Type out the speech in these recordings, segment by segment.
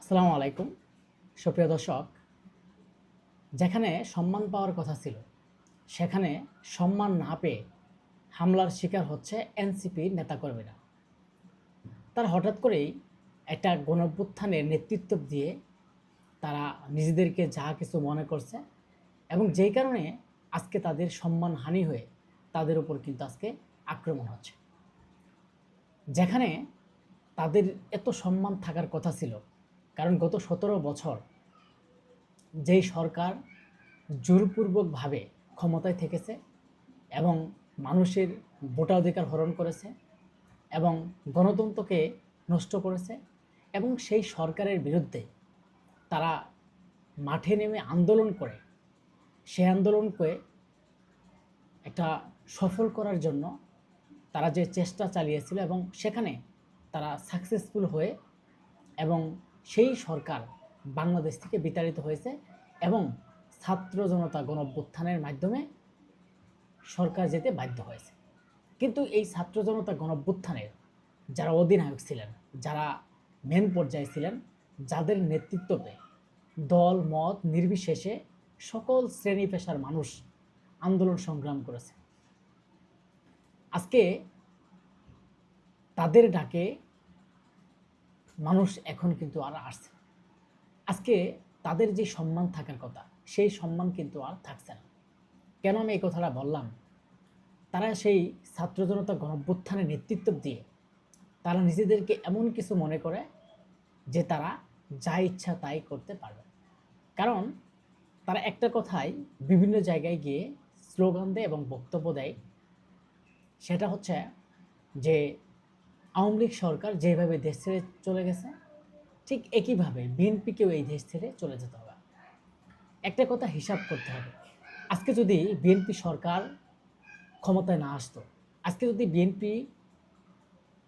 আসসালামু আলাইকুম সুপ্রিয় দর্শক। যেখানে সম্মান পাওয়ার কথা ছিল সেখানে সম্মান না পেয়ে হামলার শিকার হচ্ছে এনসিপির নেতাকর্মীরা। তারা হঠাৎ করেই একটা গণঅভ্যুত্থানের নেতৃত্ব দিয়ে তারা নিজেদেরকে যা কিছু মনে করছে এবং যেই কারণে আজকে তাদের সম্মানহানি হয়ে তাদের উপর কিন্তু আজকে আক্রমণ হচ্ছে। যেখানে তাদের এত সম্মান থাকার কথা ছিল, কারণ গত ১৭ বছর যেই সরকার জোরপূর্বকভাবে ক্ষমতায় থেকেছে এবং মানুষের ভোটাধিকার হরণ করেছে এবং গণতন্ত্রকে নষ্ট করেছে, এবং সেই সরকারের বিরুদ্ধে তারা মাঠে নেমে আন্দোলন করে সেই আন্দোলনকে একটা সফল করার জন্য তারা যে চেষ্টা চালিয়েছিল এবং সেখানে তারা সাকসেসফুল হয়ে এবং সেই সরকার বাংলাদেশ থেকে বিতাড়িত হয়েছে এবং ছাত্র জনতা গণঅভ্যুত্থানের মাধ্যমে সরকার যেতে বাধ্য হয়েছে। কিন্তু এই ছাত্র জনতা গণঅভ্যুত্থানের যারা অধিনায়ক ছিলেন, যারা মেন পর্যায়ে ছিলেন, যাদের নেতৃত্বে দল মত নির্বিশেষে সকল শ্রেণী পেশার মানুষ আন্দোলন সংগ্রাম করেছে, আজকে তাদের ডাকে মানুষ এখন কিন্তু আর আসছে। আজকে তাদের যে সম্মান থাকার কথা সেই সম্মান কিন্তু আর থাকছে না। কেন আমি এই কথাটা বললাম? তারা সেই ছাত্র জনতা গণঅভ্যুত্থানের নেতৃত্ব দিয়ে তারা নিজেদেরকে এমন কিছু মনে করে যে তারা যা ইচ্ছা তাই করতে পারবে। কারণ তারা একটা কথাই বিভিন্ন জায়গায় গিয়ে স্লোগান দেয় এবং বক্তব্য দেয়, সেটা হচ্ছে যে আওয়ামী লীগ সরকার যেভাবে দেশ ছেড়ে চলে গেছে ঠিক একইভাবে বিএনপিকেও এই দেশ ছেড়ে চলে যেতে হবে। একটা কথা হিসাব করতে হবে, আজকে যদি বিএনপি সরকার ক্ষমতায় না আসতো, আজকে যদি বিএনপি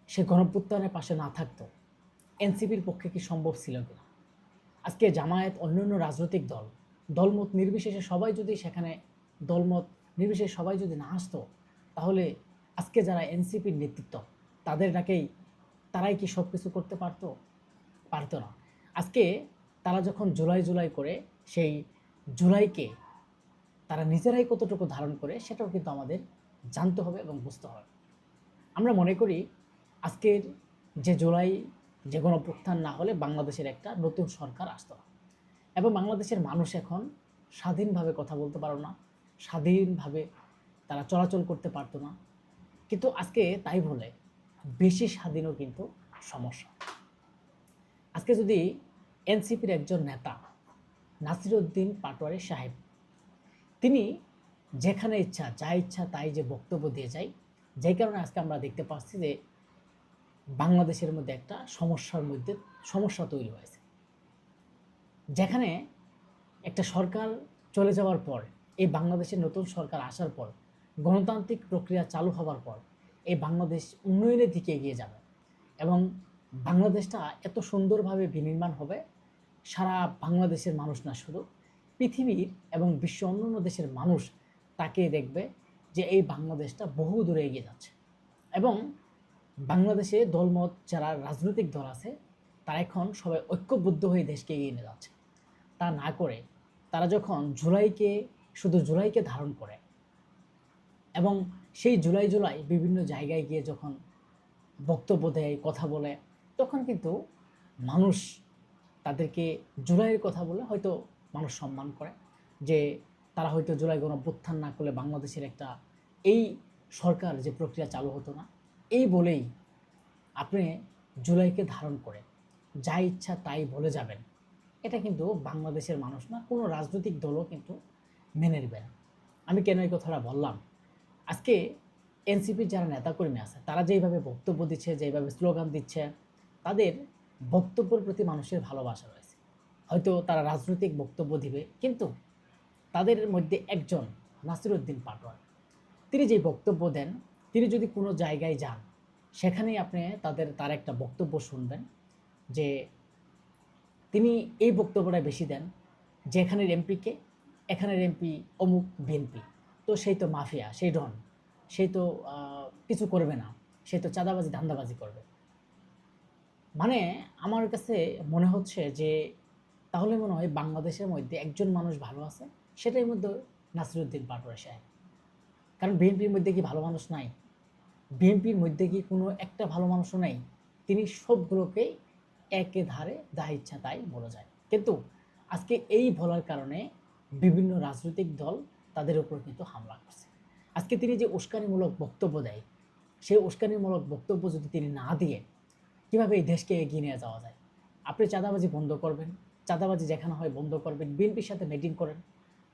সে গণঅভ্যুত্থানের পাশে না থাকতো, এনসিপির পক্ষে কি সম্ভব ছিল কিনা? আজকে জামায়াত অন্যান্য রাজনৈতিক দল দলমত নির্বিশেষে সবাই যদি সেখানে দলমত নির্বিশেষে সবাই যদি না আসতো, তাহলে আজকে যারা এনসিপির নেতৃত্ব তাদের ডাকেই তারাই কি সব কিছু করতে পারতো? পারতো না। আজকে তারা যখন জুলাই জুলাই করে সেই জুলাইকে তারা নিজেরাই কতটুকু ধারণ করে সেটাও কিন্তু আমাদের জানতে হবে এবং বুঝতে হবে। আমরা মনে করি আজকের যে জুলাই যে গণঅভ্যুত্থান না হলে বাংলাদেশের একটা নতুন সরকার আসতো না এবং বাংলাদেশের মানুষ এখন স্বাধীনভাবে কথা বলতে পারো না, স্বাধীনভাবে তারা চলাচল করতে পারতো না। কিন্তু আজকে তাই বলে বেশি স্বাধীনও কিন্তু সমস্যা। আজকে যদি এনসিপির একজন নেতা নাসিরউদ্দিন পাটোয়ারি সাহেব তিনি যেখানে ইচ্ছা যা ইচ্ছা তাই যে বক্তব্য দিয়ে যায়, যেই কারণে আজকে আমরা দেখতে পাচ্ছি যে বাংলাদেশের মধ্যে একটা সমস্যা তৈরি হয়েছে। যেখানে একটা সরকার চলে যাওয়ার পর, এই বাংলাদেশের নতুন সরকার আসার পর, গণতান্ত্রিক প্রক্রিয়া চালু হওয়ার পর এই বাংলাদেশ উন্নয়নের দিকে এগিয়ে যাবে এবং বাংলাদেশটা এত সুন্দরভাবে বিনির্মাণ হবে, সারা বাংলাদেশের মানুষ না শুধু পৃথিবীর এবং বিশ্ব অন্যান্য দেশের মানুষ তাকে দেখবে যে এই বাংলাদেশটা বহু দূরে এগিয়ে যাচ্ছে। এবং বাংলাদেশে দলমত যারা রাজনৈতিক দল আছে তারা এখন সবাই ঐক্যবদ্ধ হয়ে দেশকে এগিয়ে নিয়ে যাচ্ছে। তা না করে তারা যখন শুধু জুলাইকে ধারণ করে এবং সেই জুলাই জুলাই বিভিন্ন জায়গায় গিয়ে যখন বক্তব্য দেয় কথা বলে, তখন কিন্তু মানুষ তাদেরকে জুলাইয়ের কথা বলে হয়তো মানুষ সম্মান করে যে তারা হয়তো জুলাই গণঅভ্যুত্থান না করলে বাংলাদেশের একটা এই সরকার যে প্রক্রিয়া চালু হতো না, এই বলেই আপনি জুলাইকে ধারণ করে যা ইচ্ছা তাই বলে যাবেন। এটা কিন্তু বাংলাদেশের মানুষ না, কোনো রাজনৈতিক দলও কিন্তু মেনে নেবে না। আমি কেন এই কথাটা বললাম? আজকে এনসিপির যারা নেতাকর্মী আছে তারা যেইভাবে বক্তব্য দিচ্ছে, যেইভাবে স্লোগান দিচ্ছে, তাদের বক্তব্যের প্রতি মানুষের ভালোবাসা রয়েছে। হয়তো তারা রাজনৈতিক বক্তব্য দিবে, কিন্তু তাদের মধ্যে একজন নাসিরউদ্দিন পাটোয়ারি, তিনি যে বক্তব্য দেন, তিনি যদি কোনো জায়গায় যান সেখানেই আপনি তার একটা বক্তব্য শুনবেন যে তিনি এই বক্তব্যটা বেশি দেন যে এখানের এমপিকে, এখানের এমপি অমুক বিএনপি, তো সেই তো মাফিয়া, সেই ডন, সেই তো কিছু করবে না, সেই তো চাঁদাবাজি ধান্দাবাজি করবে। মানে আমার কাছে মনে হচ্ছে যে তাহলে মনে হয় বাংলাদেশের মধ্যে একজন মানুষ ভালো আছে, সেটার মধ্যে নাসিরুদ্দিন পাটোয়ারি সাহেব। কারণ বিএনপির মধ্যে কি ভালো মানুষ নাই? বিএনপির মধ্যে কি কোনো একটা ভালো মানুষও নাই? তিনি সবগুলোকেই একে ধারে যা ইচ্ছা তাই বলে যায়। কিন্তু আজকে এই বলার কারণে বিভিন্ন রাজনৈতিক দল তাদের উপর কিন্তু হামলা করছে। আজকে তিনি যে উস্কানিমূলক বক্তব্য দেয়, সেই উস্কানিমূলক বক্তব্য যদি তিনি না দিয়ে কিভাবে এই দেশকে এগিয়ে নিয়ে যাওয়া যায়? আপনি চাঁদাবাজি বন্ধ করবেন, চাঁদাবাজি যেখানে হয় বন্ধ করবেন, বিএনপির সাথে মিটিং করেন,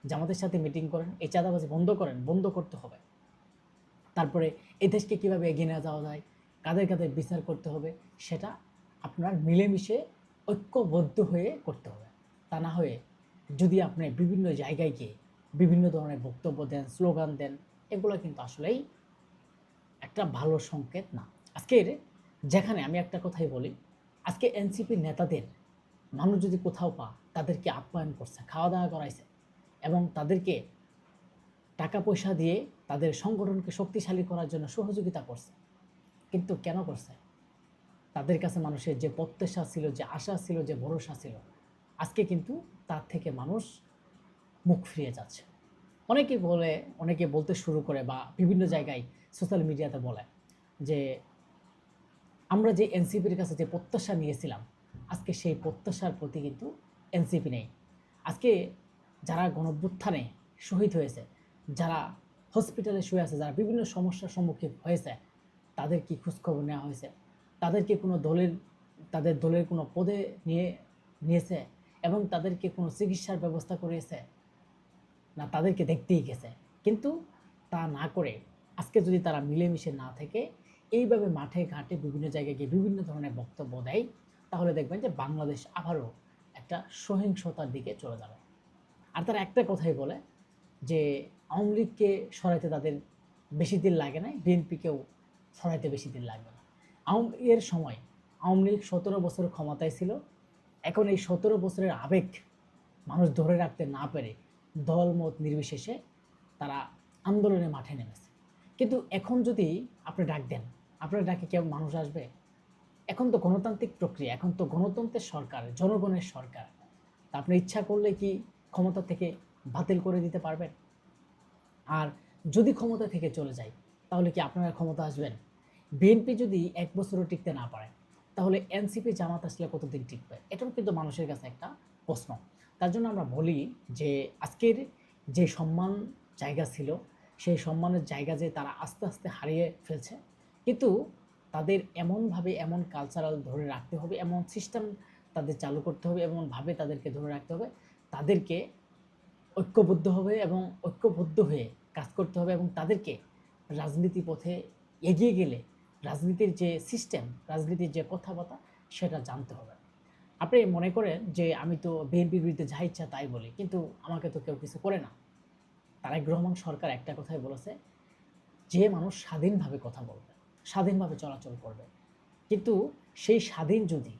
জামাতের সাথে মিটিং করেন, এই চাঁদাবাজি বন্ধ করেন, বন্ধ করতে হবে। তারপরে এই দেশকে কীভাবে এগিয়ে নিয়ে যাওয়া যায়, কাদের কাদের বিচার করতে হবে, সেটা আপনার মিলেমিশে ঐক্যবদ্ধ হয়ে করতে হবে। তা না হয়ে যদি আপনি বিভিন্ন জায়গায় গিয়ে বিভিন্ন ধরনের বক্তব্য দেন, স্লোগান দেন, এগুলো কিন্তু আসলেই একটা ভালো সংকেত না। আজকের যেখানে আমি একটা কথাই বলি, আজকে এনসিপির নেতাদের মানুষ যদি কোথাও তাদেরকে আপ্যায়ন করছে, খাওয়া দাওয়া করাইছে এবং তাদেরকে টাকা পয়সা দিয়ে তাদের সংগঠনকে শক্তিশালী করার জন্য সহযোগিতা করছে। কিন্তু কেন করছে? তাদের কাছে মানুষের যে প্রত্যাশা ছিল, যে আশা ছিল, যে ভরসা ছিল, আজকে কিন্তু তার থেকে মানুষ মুখ ফিরিয়ে যাচ্ছে। অনেকে বলতে শুরু করে বা বিভিন্ন জায়গায় সোশ্যাল মিডিয়াতে বলে যে আমরা যে এনসিপির কাছে যে প্রত্যাশা নিয়েছিলাম, আজকে সেই প্রত্যাশার প্রতি কিন্তু এনসিপি নেই। আজকে যারা গণঅভ্যুত্থানে শহীদ হয়েছে, যারা হসপিটালে শুয়ে আছে, যারা বিভিন্ন সমস্যার সম্মুখীন হয়েছে, তাদের কি খোঁজখবর নেওয়া হয়েছে? তাদেরকে কোনো তাদের দলের কোনো পদে নিয়েছে এবং তাদেরকে কোনো চিকিৎসার ব্যবস্থা করিয়েছে? না, তাদেরকে দেখতেই গেছে। কিন্তু তা না করে আজকে যদি তারা মিলেমিশে না থেকে এইভাবে মাঠে ঘাটে বিভিন্ন জায়গায় গিয়ে বিভিন্ন ধরনের বক্তব্য দেয়, তাহলে দেখবেন যে বাংলাদেশ আবারও একটা সহিংসতার দিকে চলে যাবে। আর তারা একটা কথাই বলে যে আওয়ামী লীগকে সরাইতে তাদের বেশি দিন লাগে না, বিএনপিকেও সরাইতে বেশি দিন লাগবে না। এর সময় আওয়ামী লীগ 17 বছর ক্ষমতায় ছিল। এখন এই 17 বছরের আবেগ মানুষ ধরে রাখতে না পেরে দলমত নির্বিশেষে তারা আন্দোলনে মাঠে নেমেছে। কিন্তু এখন যদি আপনি ডাক দেন, আপনার ডাকে কেউ মানুষ আসবে? এখন তো গণতান্ত্রিক প্রক্রিয়া, এখন তো গণতন্ত্রের সরকার, জনগণের সরকার। তা আপনি ইচ্ছা করলে কি ক্ষমতা থেকে বাতিল করে দিতে পারবেন? আর যদি ক্ষমতা থেকে চলে যায়, তাহলে কি আপনারা ক্ষমতা আসবেন? বিএনপি যদি 1 বছরও টিকতে না পারে, তাহলে এনসিপি জামাত আসলে কতদিন টিকবে? এটাও কিন্তু মানুষের কাছে একটা প্রশ্ন। তার জন্য আমরা বলি যে আজকের যে সম্মান জায়গা ছিল, সেই সম্মানের জায়গা যে তারা আস্তে আস্তে হারিয়ে ফেলছে। কিন্তু তাদের এমনভাবে এমন কালচারাল ধরে রাখতে হবে, এমন সিস্টেম তাদের চালু করতে হবে, এমনভাবে তাদেরকে ধরে রাখতে হবে, তাদেরকে ঐক্যবদ্ধ হবে এবং ঐক্যবদ্ধ হয়ে কাজ করতে হবে এবং তাদেরকে রাজনীতি পথে এগিয়ে গেলে রাজনীতির যে সিস্টেম, রাজনীতির যে কথাবার্তা, সেটা জানতে হবে। আপনি মনে করেন যে আমি তো বিএনপির বিরুদ্ধে যা ইচ্ছা তাই বলি, কিন্তু আমাকে তো কেউ কিছু করে না। তারেক রহমান সরকার একটা কথাই বলেছে, যে মানুষ স্বাধীনভাবে কথা বলবে, স্বাধীনভাবে চলাচল করবে, কিন্তু সেই স্বাধীন যদি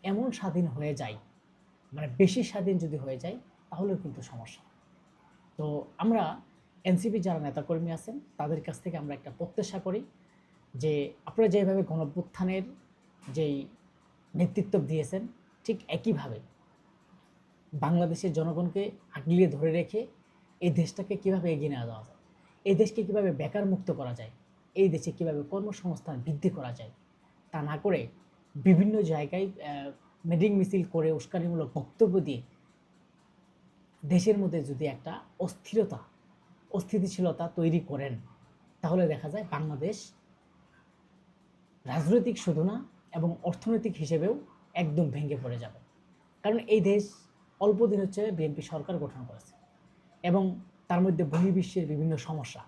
এমন স্বাধীন হয়ে যায়, মানে বেশি স্বাধীন যদি হয়ে যায়, তাহলেও কিন্তু সমস্যা। তো আমরা এনসিপি যারা নেতাকর্মী আছেন, তাদের কাছ থেকে আমরা একটা প্রত্যাশা করি যে আপনারা যেভাবে গণঅভ্যুত্থানের যেই নেতৃত্ব দিয়েছেন, ঠিক একইভাবে বাংলাদেশের জনগণকে আগলিয়ে ধরে রেখে এই দেশটাকে কীভাবে এগিয়ে নেওয়া যাওয়া যায়, এই দেশকে কীভাবে বেকার মুক্ত করা যায়, এই দেশে কীভাবে কর্মসংস্থান বৃদ্ধি করা যায়, তা না করে বিভিন্ন জায়গায় মিটিং মিছিল করে উস্কানিমূলক বক্তব্য দিয়ে দেশের মধ্যে যদি একটা অস্থিতিশীলতা তৈরি করেন, তাহলে দেখা যায় বাংলাদেশ রাজনৈতিক শুধু না এবং অর্থনৈতিক হিসেবেও একদম ভেঙে পড়ে যাবে। কারণ এই দেশ অল্প দিন হচ্ছে বিএনপি সরকার গঠন করেছে এবং তার মধ্যে বহির্বিশ্বের বিভিন্ন সমস্যা,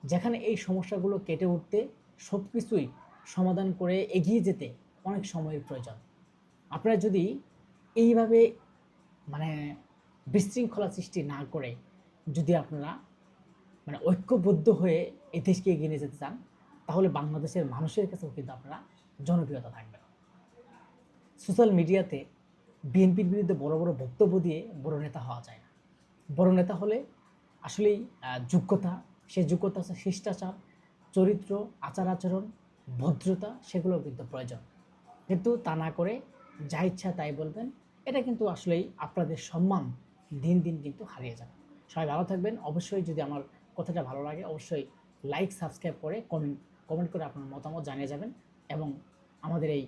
যেখানে এই সমস্যাগুলো কেটে উঠতে সব কিছুই সমাধান করে এগিয়ে যেতে অনেক সময়ের প্রয়োজন। আপনারা যদি এইভাবে মানে বিশৃঙ্খলা সৃষ্টি না করে যদি আপনারা মানে ঐক্যবদ্ধ হয়ে এই দেশকে এগিয়ে নিয়ে যেতে চান, তাহলে বাংলাদেশের মানুষের কাছেও কিন্তু আপনারা জনপ্রিয়তা থাকবেন। সোশ্যাল মিডিয়াতে বিএনপির বিরুদ্ধে বড় বড় বক্তব্য দিয়ে বড় নেতা হওয়া যায় না। বড় নেতা হলে আসলেই যোগ্যতা, সেই যোগ্যতা হচ্ছে শিষ্টাচার, চরিত্র, আচার আচরণ, ভদ্রতা, সেগুলোও কিন্তু প্রয়োজন। কিন্তু তা না করে যা ইচ্ছা তাই বলবেন, এটা কিন্তু আসলেই আপনাদের সম্মান দিন দিন কিন্তু হারিয়ে যাবে। সবাই ভালো থাকবেন। অবশ্যই যদি আমার কথাটা ভালো লাগে অবশ্যই লাইক, সাবস্ক্রাইব করে কমেন্ট করে আপনার মতামত জানিয়ে যাবেন এবং আমাদের এই